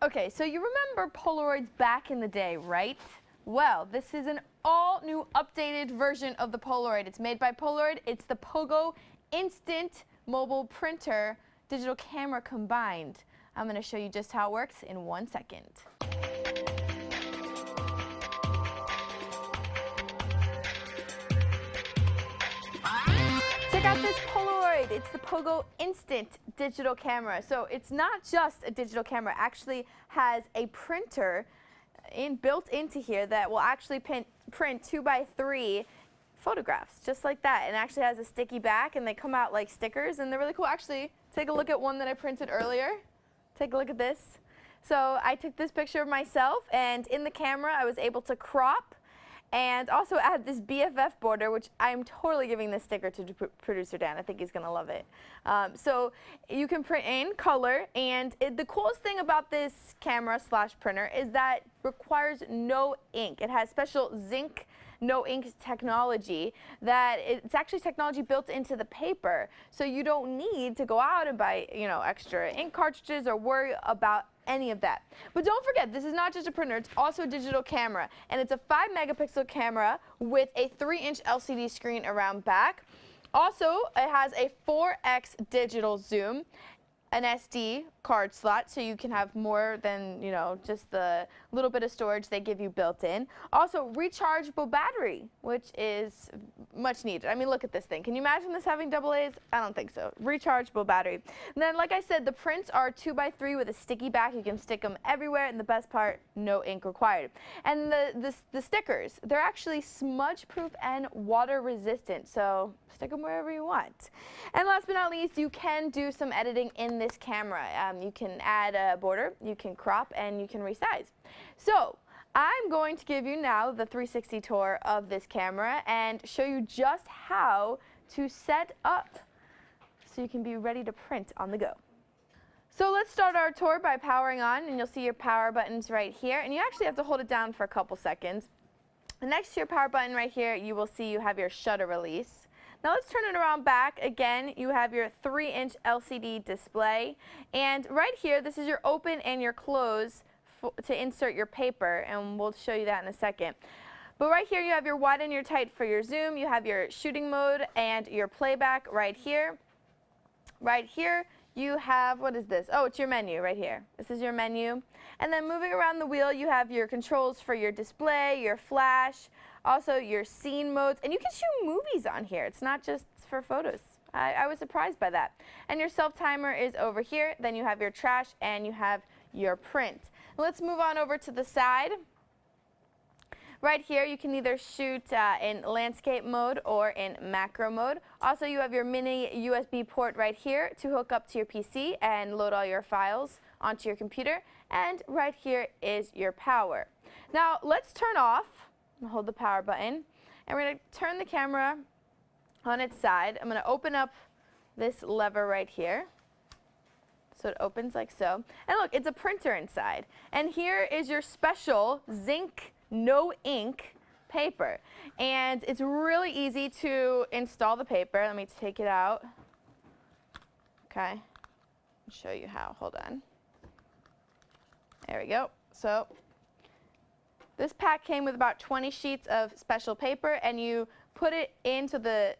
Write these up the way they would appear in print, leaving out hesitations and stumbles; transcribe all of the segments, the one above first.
Okay, so you remember Polaroids back in the day, right? Well, this is an all-new updated version of the Polaroid. It's made by Polaroid. It's the PoGo Instant Mobile Printer Digital Camera combined. I'm going to show you just how it works in 1 second. Check out this Polaroid. It's the PoGo Instant Digital Camera. So it's not just a digital camera. It actually has a printer built into here that will actually print 2x3 photographs, just like that. And it actually has a sticky back, and they come out like stickers, and they're really cool. Actually, take a look at one that I printed earlier. Take a look at this. So I took this picture of myself, and in the camera I was able to crop and also add this BFF border, which I'm totally giving this sticker to producer Dan. I think he's going to love it. So you can print in color, and the coolest thing about this camera / printer is that it requires no ink. It has special zinc no ink technology that it's actually technology built into the paper, so you don't need to go out and buy extra ink cartridges or worry about any of that. But don't forget, this is not just a printer, it's also a digital camera, and it's a 5-megapixel camera with a 3-inch LCD screen around back. Also, it has a 4x digital zoom, an SD card slot, so you can have more than just the little bit of storage they give you built in. Also, rechargeable battery, which is much needed. I mean, look at this thing. Can you imagine this having AA's? I don't think so. Rechargeable battery. And then, like I said, the prints are 2x3 with a sticky back. You can stick them everywhere, and the best part, no ink required. And the stickers, they're actually smudge-proof and water-resistant, so stick them wherever you want. And last but not least, you can do some editing in this camera. You can add a border, you can crop, and you can resize. So I'm going to give you now the 360 tour of this camera and show you just how to set up so you can be ready to print on the go. So let's start our tour by powering on, and you'll see your power buttons right here, and you actually have to hold it down for a couple seconds. And next to your power button right here, you will see you have your shutter release. Now let's turn it around back. Again, you have your 3-inch LCD display, and right here, this is your open and your close to insert your paper, and we'll show you that in a second. But right here, you have your wide and your tight for your zoom. You have your shooting mode and your playback right here. Right here, you have, what is this? Oh, it's your menu right here. This is your menu. And then moving around the wheel, you have your controls for your display, your flash, also your scene modes, and you can shoot movies on here. It's not just for photos. I was surprised by that. And your self-timer is over here. Then you have your trash, and you have your print. Let's move on over to the side. Right here, you can either shoot in landscape mode or in macro mode. Also, you have your mini USB port right here to hook up to your PC and load all your files onto your computer. And right here is your power. Now, let's turn off. Hold the power button, and we're going to turn the camera on its side. I'm going to open up this lever right here. So it opens like so. And look, it's a printer inside. And here is your special zinc no ink paper. And it's really easy to install the paper. Let me take it out. Okay. I'll show you how. Hold on. There we go. So this pack came with about 20 sheets of special paper, and you put it into the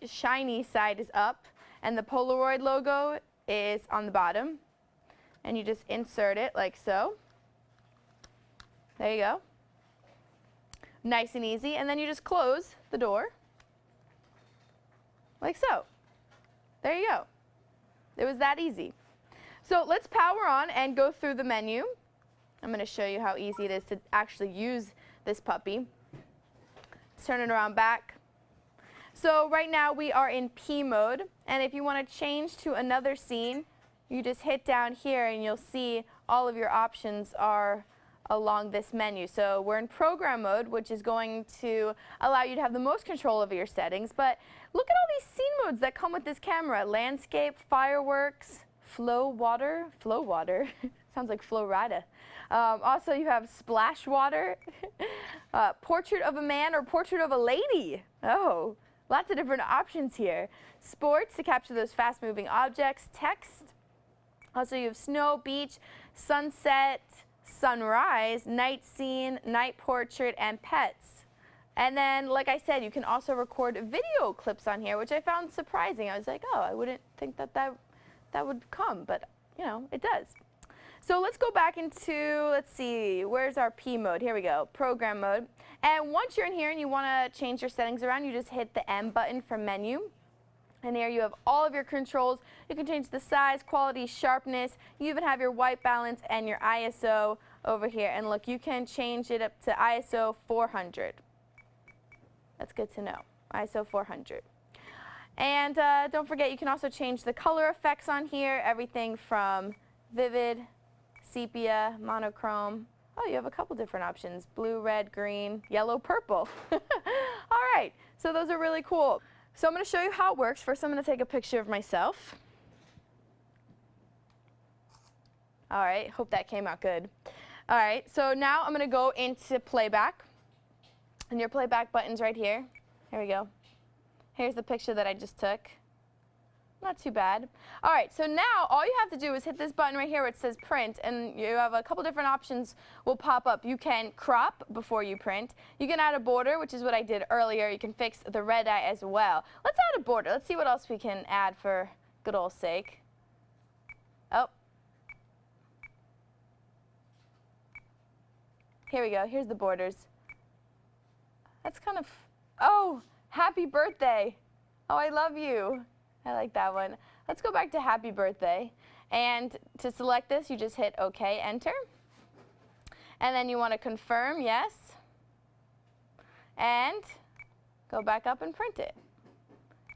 shiny side is up, and the Polaroid logo is on the bottom, and you just insert it like so. There you go. Nice and easy, and then you just close the door like so. There you go. It was that easy. So let's power on and go through the menu. I'm going to show you how easy it is to actually use this puppy. Let's turn it around back. So right now we are in P mode, and if you want to change to another scene, you just hit down here and you'll see all of your options are along this menu. So we're in program mode, which is going to allow you to have the most control over your settings, but look at all these scene modes that come with this camera. Landscape, fireworks, flow water, sounds like Flo Rida. Also, you have splash water, portrait of a man or portrait of a lady. Oh, lots of different options here. Sports to capture those fast-moving objects, text, Also, you have snow, beach, sunset, sunrise, night scene, night portrait, and pets. And then, like I said, you can also record video clips on here, which I found surprising. I was like, oh, I wouldn't think that would come, but, you know, it does. So let's go back into, let's see, where's our P mode? Here we go, program mode. And once you're in here and you want to change your settings around, you just hit the M button from menu. And here you have all of your controls. You can change the size, quality, sharpness. You even have your white balance and your ISO over here. And look, you can change it up to ISO 400. That's good to know, ISO 400. And don't forget, you can also change the color effects on here, everything from vivid, sepia, monochrome. Oh, you have a couple different options, blue, red, green, yellow, purple. All right, so those are really cool. So I'm going to show you how it works. First, I'm going to take a picture of myself. All right, hope that came out good. All right, so now I'm going to go into playback. And your playback button's right here. Here we go. Here's the picture that I just took. Not too bad. All right, so now all you have to do is hit this button right here where it says print, and you have a couple different options will pop up. You can crop before you print. You can add a border, which is what I did earlier. You can fix the red eye as well. Let's add a border. Let's see what else we can add for good old sake. Oh. Here we go. Here's the borders. That's kind of, oh, happy birthday. Oh, I love you. I like that one. Let's go back to happy birthday. And to select this, you just hit OK, enter. And then you want to confirm, yes. And go back up and print it.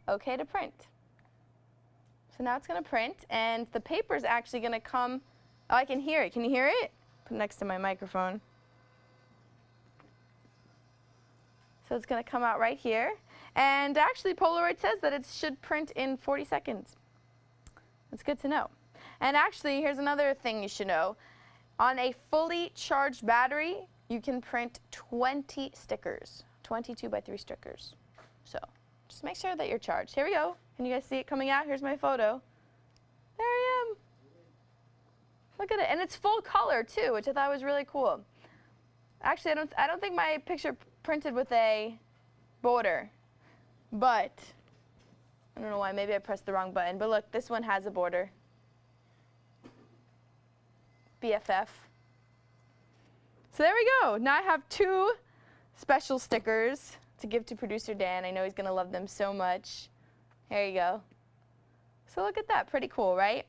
OK to print. So now it's going to print, and the paper is actually going to come. Oh, I can hear it. Can you hear it? Put it next to my microphone. So it's going to come out right here. And actually, Polaroid says that it should print in 40 seconds. That's good to know. And actually, here's another thing you should know. On a fully charged battery, you can print 20 stickers, 22 by 3 stickers. So just make sure that you're charged. Here we go. Can you guys see it coming out? Here's my photo. There I am. Look at it. And it's full color, too, which I thought was really cool. Actually, I don't think my picture printed with a border. But, I don't know why, maybe I pressed the wrong button, but look, this one has a border. BFF. So there we go. Now I have 2 special stickers to give to producer Dan. I know he's going to love them so much. There you go. So look at that, pretty cool, right?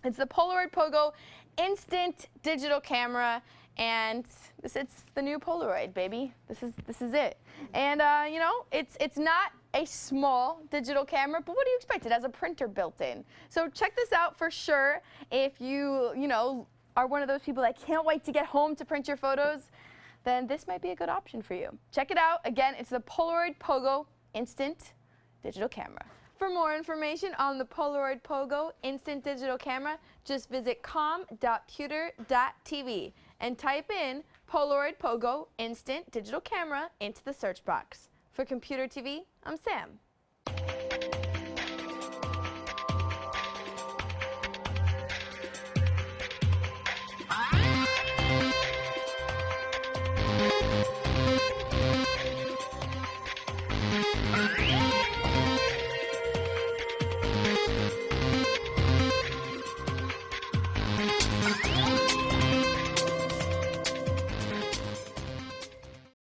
It's the Polaroid PoGo instant digital camera. And it's the new Polaroid, baby. This is it. And you know, it's not a small digital camera, but what do you expect? It has a printer built in. So check this out for sure. If you know, are one of those people that can't wait to get home to print your photos, then this might be a good option for you. Check it out. Again, it's the Polaroid PoGo instant digital camera. For more information on the Polaroid PoGo instant digital camera, just visit com.computer.tv and type in Polaroid PoGo instant digital camera into the search box. For Computer TV, I'm Sam.